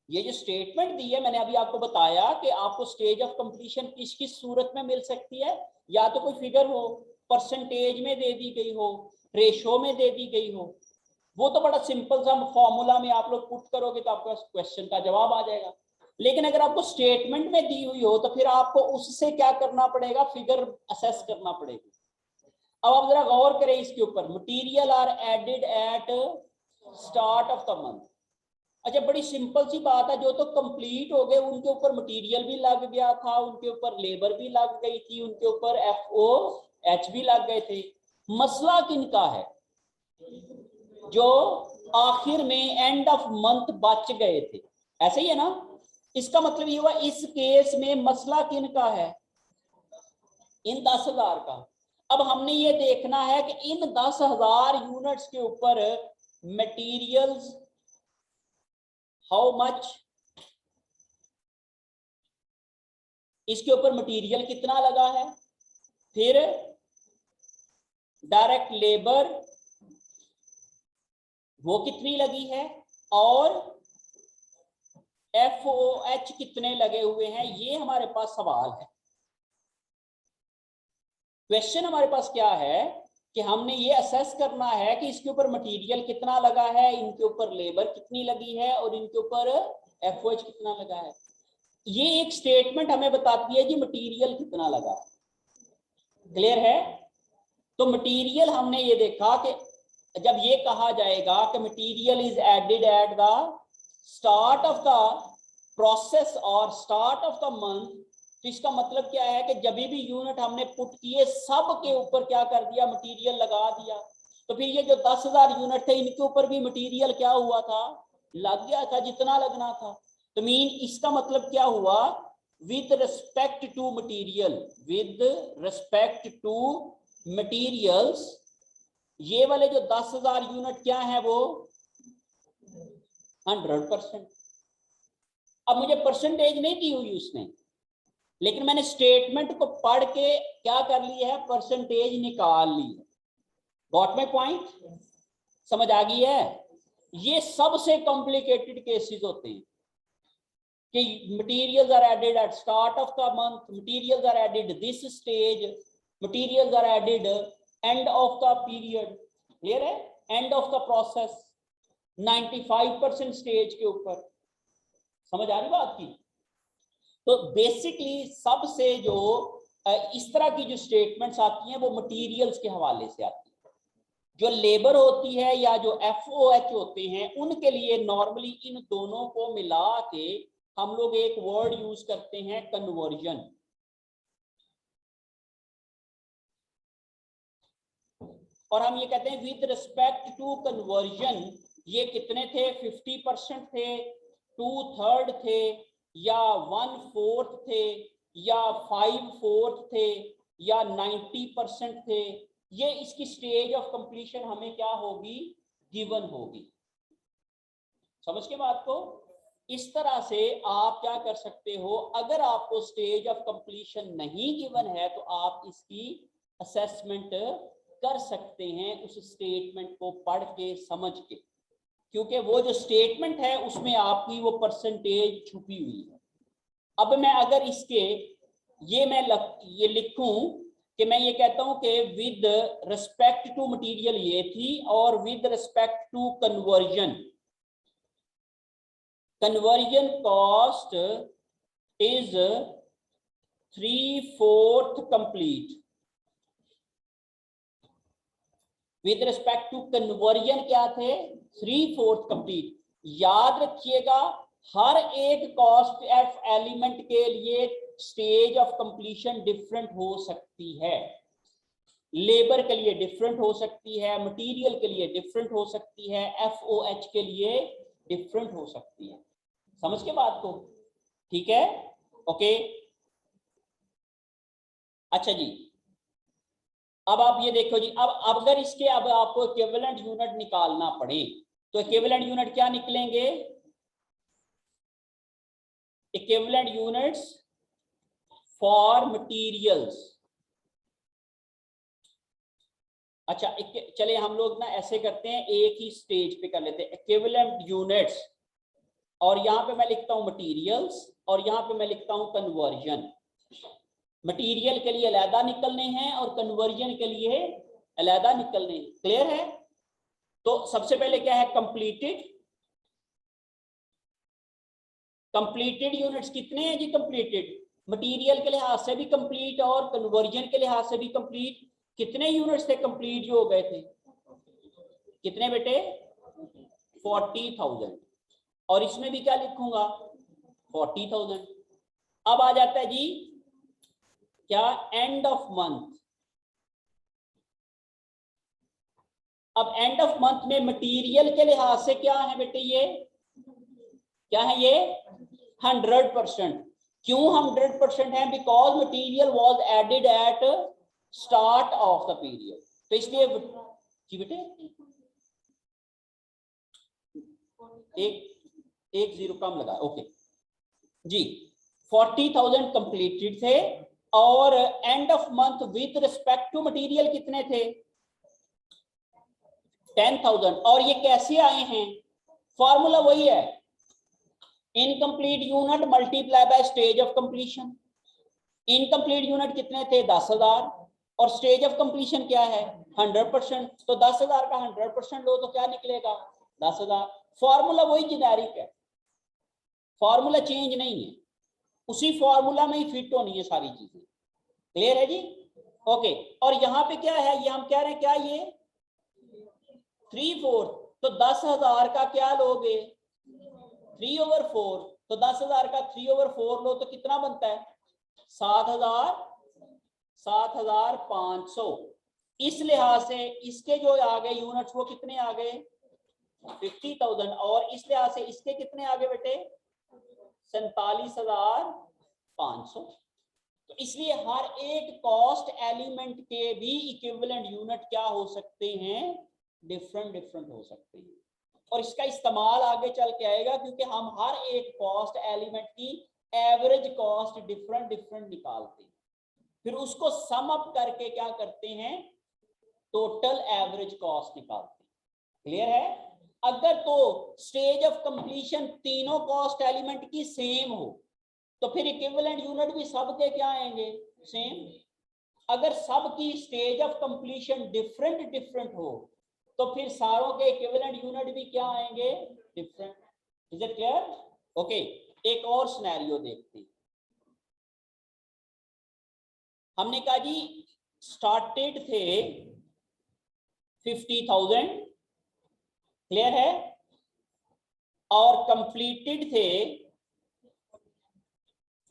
ये जो स्टेटमेंट दी है, मैंने अभी आपको बताया कि आपको स्टेज ऑफ कंप्लीशन किस किस सूरत में मिल सकती है, या तो कोई फिगर हो, परसेंटेज में दे दी गई हो, रेशो में दे दी गई हो, वो तो बड़ा सिंपल सा फॉर्मूला में आप लोग पुट करोगे तो आपको क्वेश्चन का जवाब आ जाएगा। लेकिन अगर आपको स्टेटमेंट में दी हुई हो तो फिर आपको उससे क्या करना पड़ेगा, फिगर असेस करना पड़ेगा। अब आप जरा गौर करें इसके ऊपर, material are added at start of the month. अच्छा, बड़ी सिंपल सी बात है, जो तो कंप्लीट हो गए उनके ऊपर मटेरियल भी लग गया था, उनके ऊपर लेबर भी लग गई थी, उनके ऊपर FOH भी लग गए थे। मसला किनका है, जो आखिर में एंड ऑफ मंथ बच गए थे, ऐसे ही है ना। इसका मतलब ये हुआ इस केस में मसला किनका है, इन 10,000 का। अब हमने ये देखना है कि इन 10,000 यूनिट्स के ऊपर मटेरियल्स हाउ मच, इसके ऊपर मटेरियल कितना लगा है, फिर डायरेक्ट लेबर वो कितनी लगी है, और FOH कितने लगे हुए हैं, ये हमारे पास सवाल है। क्वेश्चन हमारे पास क्या है कि हमने ये असेस करना है कि इसके ऊपर मटेरियल कितना लगा है, इनके ऊपर लेबर कितनी लगी है, और इनके ऊपर FOH कितना लगा है। ये एक स्टेटमेंट हमें बताती है कि मटेरियल कितना लगा है। क्लियर है। तो मटेरियल हमने ये देखा कि जब ये कहा जाएगा कि material is added at the start of the process और स्टार्ट ऑफ द मंथ, तो इसका मतलब क्या है कि जब भी यूनिट हमने पुट किए सब के ऊपर क्या कर दिया, मटेरियल लगा दिया। तो फिर ये जो 10,000 यूनिट थे इनके ऊपर भी मटेरियल क्या हुआ था, लग गया था जितना लगना था। तो मीन इसका मतलब क्या हुआ, with respect to material, with respect to materials, ये वाले जो 10,000 यूनिट क्या है वो 100%। अब मुझे परसेंटेज नहीं दी हुई उसने, लेकिन मैंने स्टेटमेंट को पढ़ के क्या कर लिया है, परसेंटेज निकाल ली है। गॉट माय पॉइंट, समझ आ गई है। ये सबसे कॉम्प्लिकेटेड केसेस होते हैं कि materials are added at start of the month, materials are added this stage, materials are added end of the period. Clear है, end of the process 95% stage के ऊपर। समझ आ रही बात की। तो बेसिकली सबसे जो इस तरह की जो स्टेटमेंट्स आती हैं वो मटेरियल्स के हवाले से आती है। जो लेबर होती है या जो FOH होते हैं उनके लिए नॉर्मली इन दोनों को मिला के हम लोग एक वर्ड यूज करते हैं, कन्वर्जन। और हम ये कहते हैं विद रिस्पेक्ट टू कन्वर्जन, ये कितने थे, 50% थे, 2/3 थे, या 1/4 थे, या 5/4 थे, या 90% थे। ये इसकी स्टेज ऑफ कंप्लीशन हमें क्या होगी, गिवन होगी। समझ के बात को। इस तरह से आप क्या कर सकते हो, अगर आपको स्टेज ऑफ कंप्लीशन नहीं गिवन है तो आप इसकी असेसमेंट कर सकते हैं उस स्टेटमेंट को पढ़ के, समझ के, क्योंकि वो जो स्टेटमेंट है उसमें आपकी वो परसेंटेज छुपी हुई है। अब मैं अगर इसके ये लिखूं कि मैं ये कहता हूं कि विद रिस्पेक्ट टू मटेरियल ये थी, और with respect to conversion, conversion cost is 3/4 complete. With respect to conversion क्या थे, 3/4 complete. याद रखिएगा हर एक कॉस्ट एफ एलिमेंट के लिए स्टेज ऑफ कंप्लीशन डिफरेंट हो सकती है। लेबर के लिए डिफरेंट हो सकती है, मटेरियल के लिए डिफरेंट हो सकती है, FOH के लिए डिफरेंट हो सकती है। समझ के बात को? ठीक है, ओके। अच्छा जी, अब आप ये देखो जी, अब अगर इसके अब आपको इक्विवेलेंट यूनिट निकालना पड़े तो इक्विवेलेंट यूनिट क्या निकलेंगे? Equivalent units for materials. अच्छा, चले हम लोग ना ऐसे करते हैं, एक ही स्टेज पे कर लेते हैं इक्विवेलेंट यूनिट्स, और यहां पे मैं लिखता हूं मटीरियल्स और यहां पे मैं लिखता हूं कन्वर्जन। मटीरियल के लिए अलहदा निकलने हैं और कन्वर्जन के लिए अलहदा निकलने हैं। क्लियर है? तो सबसे पहले क्या है? कंप्लीटेड। कंप्लीटेड यूनिट्स कितने हैं जी? कंप्लीटेड मटीरियल के लिहाज से भी कंप्लीट और कन्वर्जन के लिहाज से भी कंप्लीट। कितने यूनिट्स थे कंप्लीट जो हो गए थे? कितने बेटे? 40,000। और इसमें भी क्या लिखूंगा? 40,000। अब आ जाता है जी क्या? And of month. अब एंड ऑफ मंथ में मटेरियल के लिहाज से क्या है बेटे? ये क्या है? ये 100%। क्यों 100% है? Because material was added at start of the period. तो इसलिए जी बेटे एक जीरो कम लगा। ओके जी, 40,000 कंप्लीटेड थे और end of month with respect to material कितने थे? 10,000। और ये कैसे आए हैं? फॉर्मूला वही है, incomplete unit multiply by stage of completion. Incomplete unit कितने थे? 10,000 और स्टेज ऑफ कंप्लीशन क्या है? 100%। तो 10,000 का 100% लो तो क्या निकलेगा? 10,000। फॉर्मूला वही जेनेरिक है, फॉर्मूला चेंज नहीं है, उसी फॉर्मूला में ही फिट होनी है सारी चीजें। क्लियर है जी? ओके। और यहां पे क्या है? ये हम कह रहे हैं क्या? ये 3/4। तो 10,000 का क्या लोगे? 3/4। तो 10,000 का 3/4 लो तो कितना बनता है? 7,500। इस लिहाज से इसके जो आ गए यूनिट्स वो कितने आ गए? 50,000। और इस लिहाज से इसके कितने आ गए बेटे? 47,500। तो इसलिए हर एक कॉस्ट एलिमेंट के भी इक्विवेलेंट यूनिट क्या हो सकते हैं? डिफरेंट डिफरेंट हो सकते हैं। और इसका इस्तेमाल आगे चल के आएगा क्योंकि हम हर एक कॉस्ट एलिमेंट की एवरेज कॉस्ट डिफरेंट डिफरेंट निकालते हैं, फिर उसको सम अप करके क्या करते हैं? टोटल एवरेज कॉस्ट निकालते हैं। क्लियर है? अगर तो स्टेज ऑफ कंप्लीशन तीनों कॉस्ट एलिमेंट की सेम हो तो फिर इक्विवेलेंट यूनिट भी सबके क्या आएंगे? सेम। अगर सब की stage of completion different different हो तो फिर सारों के इक्विवेलेंट यूनिट भी क्या आएंगे? Different. Is it clear? Okay, एक और सिनेरियो देखते हैं। हमने कहा जी स्टार्टेड थे 50,000, क्लियर है, और कंप्लीटेड थे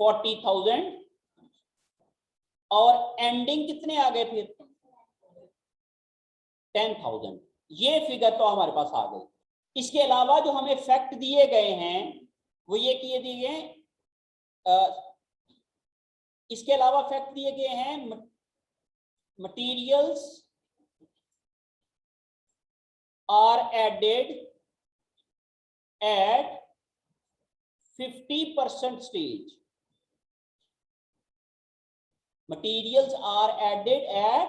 40,000 और एंडिंग कितने आ गए फिर? 10,000। ये फिगर तो हमारे पास आ गई। इसके अलावा जो हमें फैक्ट दिए गए हैं वो ये किए दिए गए, इसके अलावा फैक्ट दिए गए हैं materials are added at 50% stage. Materials are added at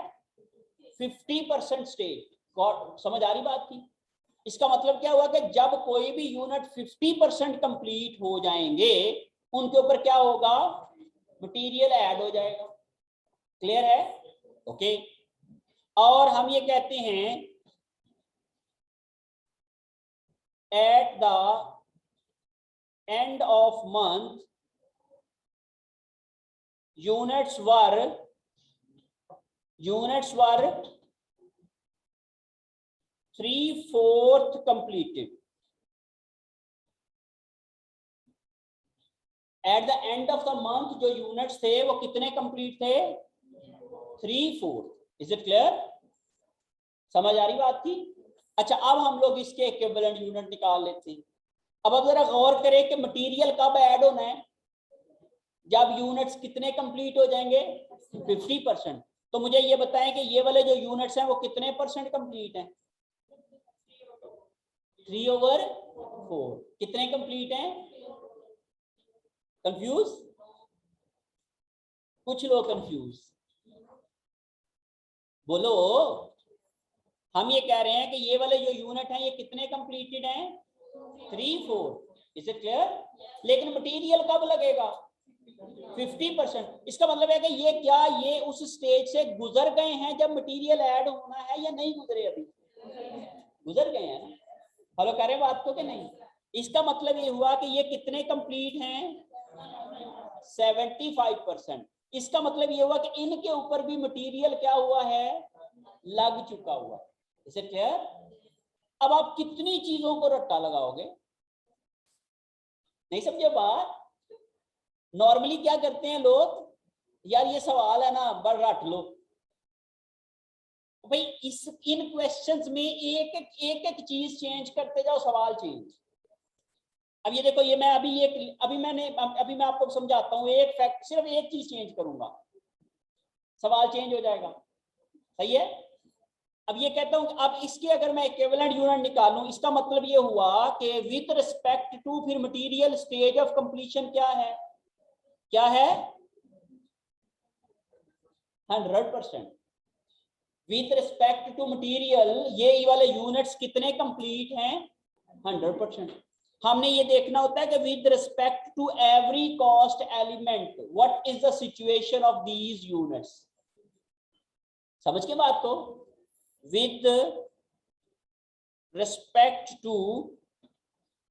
50% stage. समझ आ रही बात की? इसका मतलब क्या हुआ कि जब कोई भी यूनिट 50% कंप्लीट हो जाएंगे उनके ऊपर क्या होगा? मटेरियल ऐड हो जाएगा। क्लियर है? ओके। और हम ये कहते हैं at the end of month units were 3/4 completed। At the end of the month जो यूनिट्स थे वो कितने कंप्लीट थे? 3/4। Is it clear? समझ आ रही बात की? अच्छा, अब हम लोग इसके इक्विवेलेंट यूनिट निकाल लेते हैं। अब जरा गौर करें कि मटेरियल कब ऐड होना है, जब यूनिट्स कितने कंप्लीट हो जाएंगे, 50%। तो मुझे ये बताएं कि ये वाले जो यूनिट्स हैं वो कितने परसेंट कंप्लीट हैं? 3/4। कितने कंप्लीट हैं? कंफ्यूज? कुछ लोग कंफ्यूज, बोलो। हम ये कह रहे हैं कि ये वाले जो यूनिट हैं ये कितने कंप्लीटेड हैं? 3/4। Is it clear? लेकिन मटेरियल कब लगेगा? 50%। इसका मतलब है कि ये क्या ये उस स्टेज से गुजर गए हैं जब मटेरियल ऐड होना है, या नहीं गुजरे? अभी गुजर गए हैं ना? फॉलो करें बात को कि नहीं? इसका मतलब ये हुआ कि ये कितने कंप्लीट हैं? 75%। इसका मतलब ये हुआ कि इनके ऊपर भी मटेरियल क्या हुआ है? लग चुका हुआ है। इसे क्लियर? अब आप कितनी चीजों को रट्टा लगाओगे? नहीं समझे बात? नॉर्मली क्या करते हैं लोग, यार ये सवाल है ना, बड़ रट लो भाई। इस इन क्वेश्चंस में एक एक चीज चेंज करते जाओ, सवाल चेंज। अब ये देखो, ये मैं अभी मैं आपको समझाता हूँ। एक फैक्ट, सिर्फ एक चीज चेंज करूंगा, सवाल चेंज हो जाएगा। सही है? अब ये कहता हूं, अब इसके अगर मैं इक्विवेलेंट यूनिट निकालूं, इसका मतलब ये हुआ कि विद रिस्पेक्ट टू फिर मटेरियल स्टेज ऑफ कंप्लीशन क्या है? क्या है? 100%। विद रिस्पेक्ट टू मटेरियल ये वाले यूनिट्स कितने कंप्लीट हैं? 100%। हमने ये देखना होता है कि with respect to every cost element what is the situation of these units. समझ के बात को? with respect to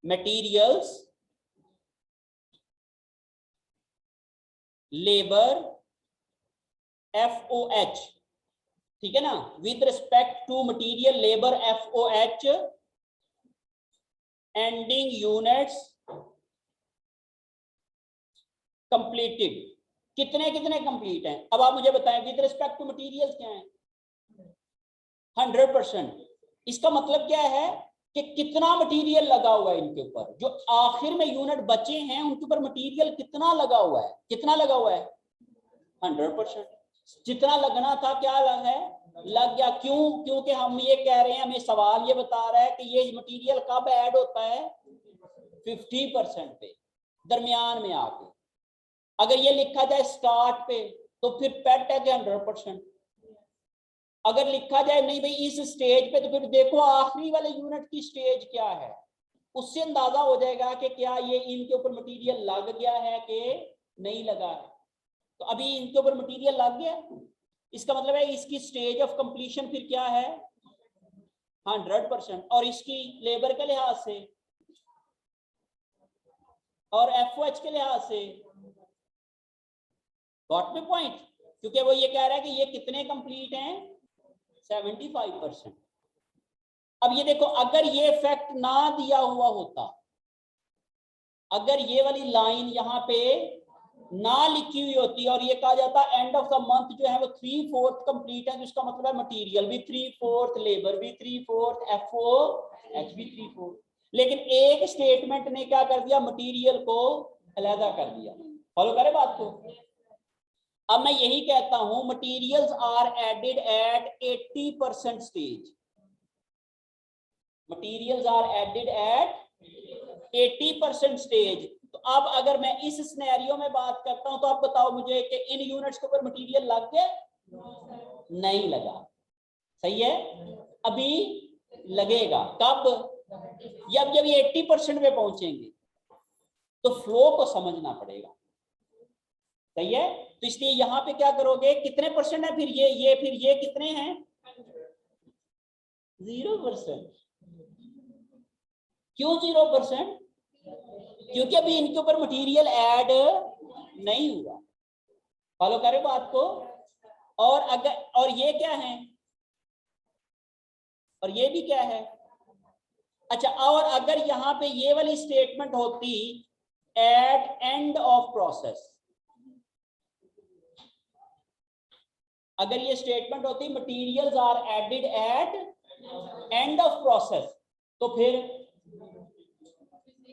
materials, labor, FOH, ठीक है ना? with respect to material, labor, FOH, ending units completed। कितने कितने कंप्लीट हैं? अब आप मुझे बताएं, विद रिस्पेक्ट टू मटीरियल्स क्या है? 100%। इसका मतलब क्या है कि कितना मटेरियल लगा हुआ है इनके ऊपर, जो आखिर में यूनिट बचे हैं उनके ऊपर मटेरियल कितना लगा हुआ है? कितना लगा हुआ है? 100%। जितना लगना था क्या लगा है? लग गया। क्यों? क्योंकि हम ये कह रहे हैं, हमें सवाल ये बता रहा है कि ये मटेरियल कब ऐड होता है? 50% पे, दरमियान में आके। अगर ये लिखा जाए स्टार्ट पे तो फिर पेट है कि 100%। अगर लिखा जाए नहीं भाई इस स्टेज पे, तो फिर देखो आखिरी वाले यूनिट की स्टेज क्या है, उससे अंदाजा हो जाएगा कि क्या ये इनके ऊपर मटेरियल लग गया है कि नहीं लगा है। तो अभी इनके ऊपर मटेरियल लग गया, इसका मतलब है इसकी स्टेज ऑफ कंप्लीशन फिर क्या है? 100%। और इसकी लेबर के लिहाज से और FOH के लिहाज से, गॉट मी पॉइंट? क्योंकि वो ये कह रहा है कि ये कितने कंप्लीट हैं? 75%। अब ये देखो, अगर ये फैक्ट ना दिया हुआ होता, अगर ये वाली लाइन यहाँ पे ना लिखी हुई होती और ये कहा जाता एंड ऑफ द मंथ जो है वो 3/4 कंप्लीट है, जिसका मतलब है मटेरियल भी 3/4, लेबर भी 3/4, FOH भी 3/4। लेकिन एक स्टेटमेंट ने क्या कर दिया? मटेरियल को अलहदा कर दिया। फॉलो करें बात को? अब मैं यही कहता हूं, materials are added at 80% stage. Materials are added at 80% stage. तो अब अगर मैं इस सिनेरियो में बात करता हूं, तो आप बताओ मुझे कि इन यूनिट्स के ऊपर मटेरियल लग गया? नहीं लगा। सही है? अभी लगेगा। कब? जब ये 80% पे पहुंचेंगे। तो फ्लो को समझना पड़ेगा। सही है? तो इसलिए यहां पे क्या करोगे? कितने परसेंट है फिर फिर ये कितने हैं? 0%। क्यों 0%? क्योंकि अभी इनके ऊपर मटेरियल ऐड नहीं हुआ। फॉलो करें बात को? और ये क्या है? और ये भी क्या है? अच्छा, और अगर यहां पे ये वाली स्टेटमेंट होती एट एंड ऑफ प्रोसेस, अगर ये स्टेटमेंट होती materials are added at end of process, तो फिर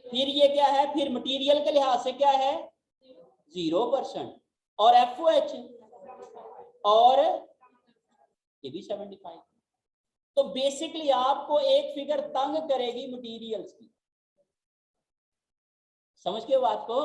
ये क्या है, फिर मटेरियल के लिहाज से क्या है 0%, और FOH और ये भी 75। तो बेसिकली आपको एक फिगर तंग करेगी मटेरियल्स की, समझ के बात को,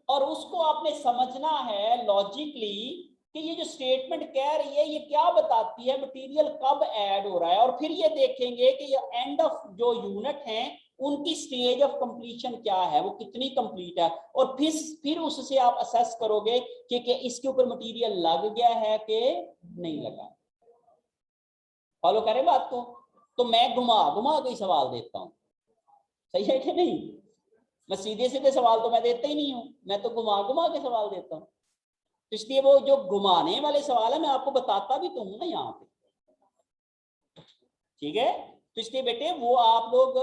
और उसको आपने समझना है लॉजिकली कि ये जो स्टेटमेंट कह रही है ये क्या बताती है, मटेरियल कब ऐड हो रहा है, और फिर ये देखेंगे कि ये एंड ऑफ जो यूनिट हैं उनकी स्टेज ऑफ कंप्लीशन क्या है, वो कितनी कंप्लीट है, और फिर उससे आप असेस करोगे कि इसके ऊपर मटेरियल लग गया है कि नहीं लगा। फॉलो करें बात को? तो मैं घुमा के सवाल देता हूं, सही है कि नहीं? मैं सीधे सीधे सवाल तो मैं देता ही नहीं हूं, मैं तो घुमा के सवाल देता हूं। तो इसलिए वो जो घुमाने वाले सवाल है मैं आपको बताता भी तो हूं ना यहाँ पे, ठीक है? तो इसलिए बेटे वो आप लोग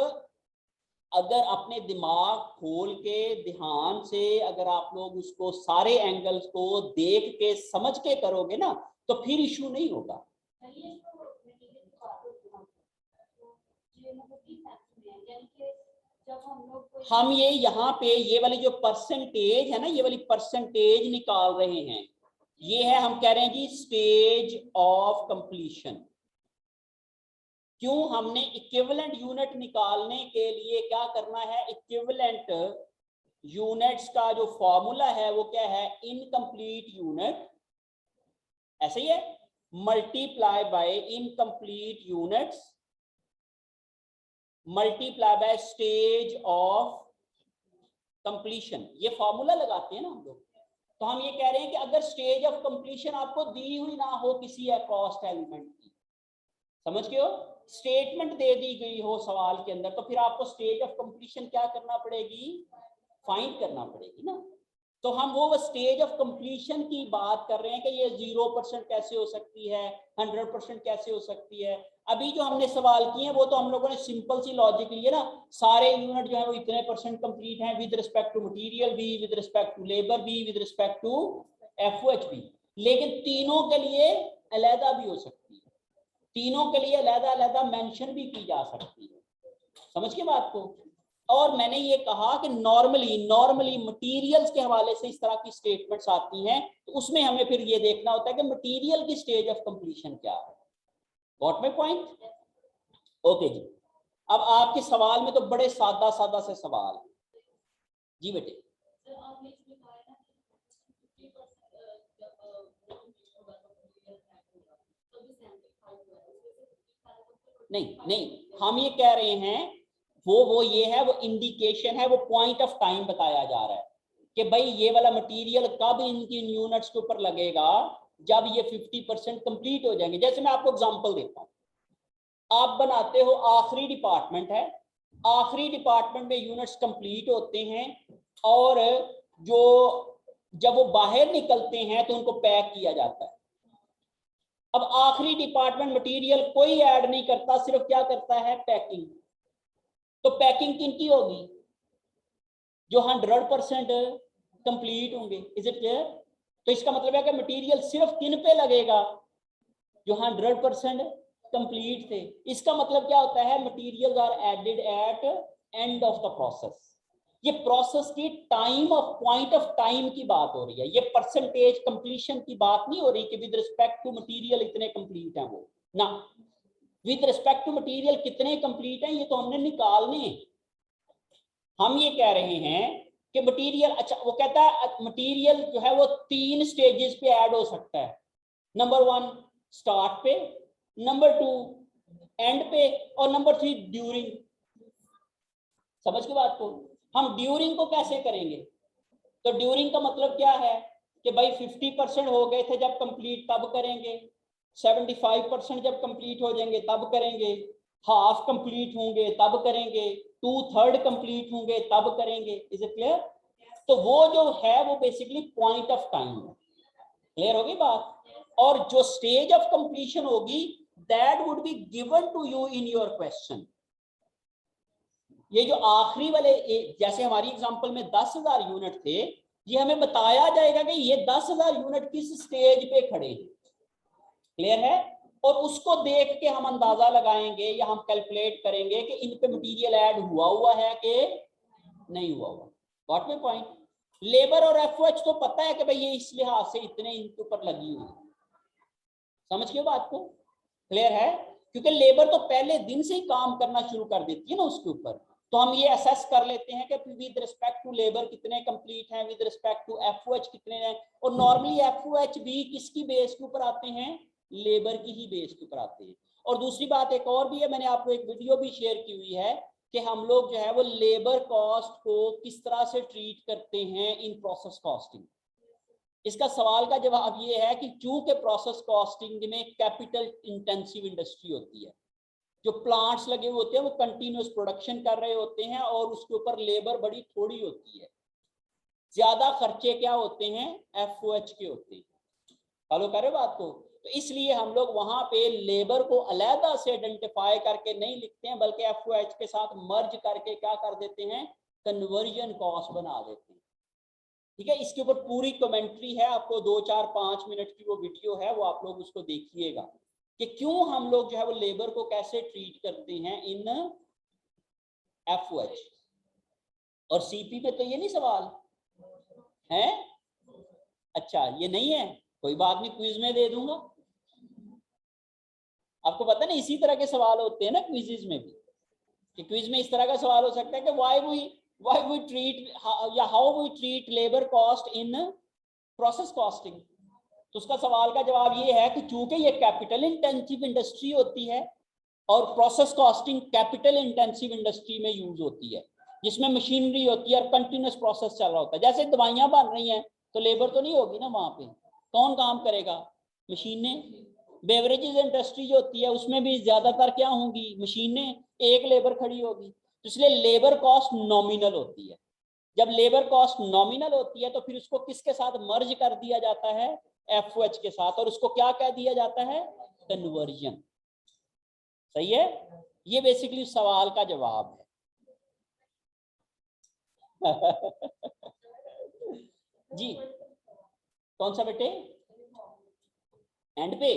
अगर अपने दिमाग खोल के ध्यान से अगर आप लोग उसको सारे एंगल्स को देख के समझ के करोगे ना तो फिर इशू नहीं होगा। हम ये यहाँ पे ये वाली जो परसेंटेज है ना, ये वाली परसेंटेज निकाल रहे हैं, ये है हम कह रहे हैं जी स्टेज ऑफ कंप्लीशन। क्यों? हमने इक्विवेलेंट यूनिट निकालने के लिए क्या करना है, इक्विवेलेंट यूनिट्स का जो फॉर्मूला है वो क्या है, इनकम्प्लीट यूनिट, ऐसे ही है, multiply by incomplete units multiply by stage of completion. ये फॉर्मूला लगाते हैं ना हम लोग। तो हम ये कह रहे हैं कि अगर स्टेज ऑफ कंप्लीशन आपको दी हुई ना हो किसी कॉस्ट एलिमेंट की, समझ गए हो, स्टेटमेंट दे दी गई हो सवाल के अंदर, तो फिर आपको स्टेज ऑफ कंप्लीशन क्या करना पड़ेगी, फाइंड करना पड़ेगी ना। तो हम वो स्टेज ऑफ कंप्लीशन की बात कर रहे हैं कि ये 0% कैसे हो सकती है, 100% कैसे हो सकती है। अभी जो हमने सवाल किए हैं वो तो हम लोगों ने सिंपल सी लॉजिक ली है ना, सारे यूनिट जो है वो इतने % कंप्लीट हैं विद रिस्पेक्ट टू मटेरियल भी, विद रिस्पेक्ट टू लेबर भी, विद रिस्पेक्ट टू FOH भी, लेकिन तीनों के लिए अलहदा भी हो सकती है, तीनों के लिए अलहदा अलहदा मेंशन भी की जा सकती है, समझ के बात को। और मैंने ये कहा कि नॉर्मली मटेरियल्स के हवाले से इस तरह की स्टेटमेंट्स आती हैं, तो उसमें हमें फिर ये देखना होता है कि मटेरियल की स्टेज ऑफ कंप्लीशन क्या है। Got my point? ओके जी। अब आपके सवाल में तो बड़े सादा से सवाल है जी बेटे। नहीं, हम ये कह रहे हैं वो ये है, वो इंडिकेशन है, वो पॉइंट ऑफ टाइम बताया जा रहा है कि भाई ये वाला मटेरियल कब इनकी यूनिट्स के ऊपर लगेगा, जब ये 50% कंप्लीट हो जाएंगे। जैसे मैं आपको एग्जांपल देता हूँ, आप बनाते हो, आखिरी डिपार्टमेंट है, आखिरी डिपार्टमेंट में यूनिट्स कंप्लीट होते हैं और जो जब वो बाहर निकलते हैं तो उनको पैक किया जाता है। अब आखिरी डिपार्टमेंट मटेरियल कोई ऐड नहीं करता, सिर्फ क्या करता है, पैकिंग। तो पैकिंग किनकी होगी, जो 100% कंप्लीट होंगे। Is it clear? तो इसका मतलब है कि मटेरियल सिर्फ किन पे लगेगा, जो 100% कंप्लीट थे। इसका मतलब क्या होता है, materials are added at end of the process. ये प्रोसेस की time of point of time की बात हो रही है, ये परसेंटेज कंप्लीशन की बात नहीं हो रही कि विद रिस्पेक्ट टू मटेरियल इतने कंप्लीट हैं, वो ना, विद रिस्पेक्ट टू मटेरियल कितने कंप्लीट हैं ये तो हमने निकालने। हम ये कह रहे हैं कि मटेरियल, अच्छा वो कहता है मटेरियल जो है वो 3 स्टेजेस पे ऐड हो सकता है। नंबर 1 स्टार्ट पे, नंबर 2 एंड पे, और नंबर 3 ड्यूरिंग। समझ के बात को? हम ड्यूरिंग को कैसे करेंगे, तो ड्यूरिंग का मतलब क्या है कि भाई 50% हो गए थे जब कंप्लीट तब करेंगे, 75% जब कंप्लीट हो जाएंगे तब करेंगे, हाफ कंप्लीट होंगे तब करेंगे, 2/3 कंप्लीट होंगे तब करेंगे। Is it clear? तो वो जो है वो बेसिकली पॉइंट ऑफ टाइम है। क्लियर होगी बात? और जो स्टेज ऑफ कंप्लीशन होगी that would be given to you in your question. ये जो आखिरी वाले, जैसे हमारी एग्जांपल में 10,000 यूनिट थे, ये हमें बताया जाएगा कि ये 10,000 यूनिट किस स्टेज पे खड़े हैं। क्लियर है? और उसको देख के हम अंदाजा लगाएंगे या हम कैलकुलेट करेंगे कि इन पे मटेरियल ऐड हुआ है कि नहीं हुआ। Got my point? लेबर और एफओएच तो पता है कि भाई ये इस लिहाज से इतने इनके ऊपर लगी हुई, समझ के बात को? क्लियर है? क्योंकि लेबर तो पहले दिन से ही काम करना शुरू कर देती है ना उसके ऊपर, तो हम ये असेस कर लेते हैं कि विद रिस्पेक्ट टू लेबर कितने कंप्लीट हैं, विद रिस्पेक्ट टू एफओएच कितने हैं। और नॉर्मली एफओएच भी किसकी बेस के ऊपर आते हैं? लेबर की ही बेस के ऊपर आते हैं। और दूसरी बात एक और भी है, मैंने आपको एक वीडियो भी शेयर की हुई है कि हम लोग जो है वो लेबर कॉस्ट को किस तरह से ट्रीट करते हैं इन प्रोसेस कॉस्टिंग। इसका सवाल का जवाब ये है कि चूंकि प्रोसेस कॉस्टिंग में कैपिटल इंटेंसिव इंडस्ट्री होती है, जो प्लांट्स लगे हुए होते हैं वो कंटिन्यूअस प्रोडक्शन कर रहे होते हैं और उसके ऊपर लेबर बड़ी थोड़ी होती है, ज्यादा खर्चे क्या होते हैं? एफओएच के होते हैं। फॉलो करे बात को? तो इसलिए हम लोग वहां पे लेबर को अलहदा से आइडेंटिफाई करके नहीं लिखते हैं, बल्कि एफओएच के साथ मर्ज करके क्या कर देते हैं? कन्वर्जन कॉस्ट बना देते हैं। ठीक है, इसके ऊपर पूरी कमेंट्री है, आपको 2-4-5 मिनट की वो वीडियो है, वो आप लोग उसको देखिएगा कि क्यों हम लोग जो है वो लेबर को कैसे ट्रीट करते हैं इन एफओएच। और सीपी में तो ये नहीं सवाल है? अच्छा, ये नहीं है, कोई बात नहीं, क्विज में दे दूंगा। आपको पता ना इसी तरह के सवाल होते हैं ना क्विजेज में भी, कि क्विज में इस तरह का सवाल हो सकता है कि why we treat या how we treat labor cost in process costing। तो उसका सवाल का जवाब ये है कि चूंकि ये कैपिटल इंटेंसिव इंडस्ट्री होती है और process costing capital intensive industry में यूज होती है, जिसमें मशीनरी होती है और कंटिन्यूअस प्रोसेस चल रहा होता है। जैसे दवाइयां बन रही हैं तो लेबर तो नहीं होगी ना वहां पे, कौन काम करेगा? मशीनें। बेवरेजेस इंडस्ट्री जो होती है उसमें भी ज्यादातर क्या होंगी? मशीनें, एक लेबर खड़ी होगी। तो इसलिए लेबर कॉस्ट नॉमिनल होती है। जब लेबर कॉस्ट नॉमिनल होती है तो फिर उसको किसके साथ मर्ज कर दिया जाता है? एफओएच के साथ, और उसको क्या कह दिया जाता है? कन्वर्जन। सही है? ये बेसिकली सवाल का जवाब है। जी, कौन सा बेटे? एंड पे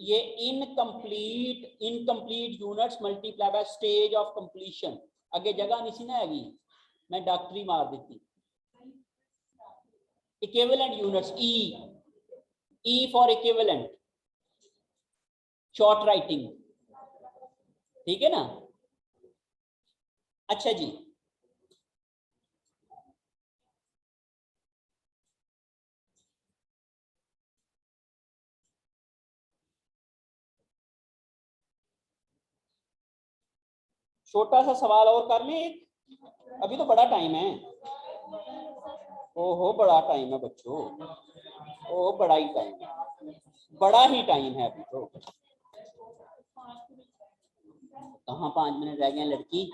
ये incomplete units multiply by stage of completion. आगे जगह नहीं सी ना हैगी, मैं डॉक्टरी मार देती। Equivalent units, E for equivalent, short writing, ठीक है ना? अच्छा जी, छोटा सा सवाल और कर लें एक, अभी तो बड़ा टाइम है। ओहो बड़ा टाइम है बच्चों, ओ बड़ा ही टाइम है, बड़ा ही टाइम है अभी तो। कहाँ 5 मिनट रह गए लड़की?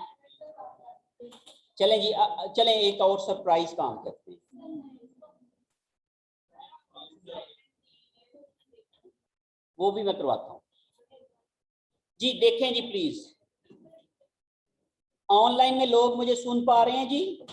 चलें जी, चलें एक और सरप्राइज काम करते हैं। वो भी मैं करवाता हूँ जी। देखें जी प्लीज, ऑनलाइन में लोग मुझे सुन पा रहे हैं जी?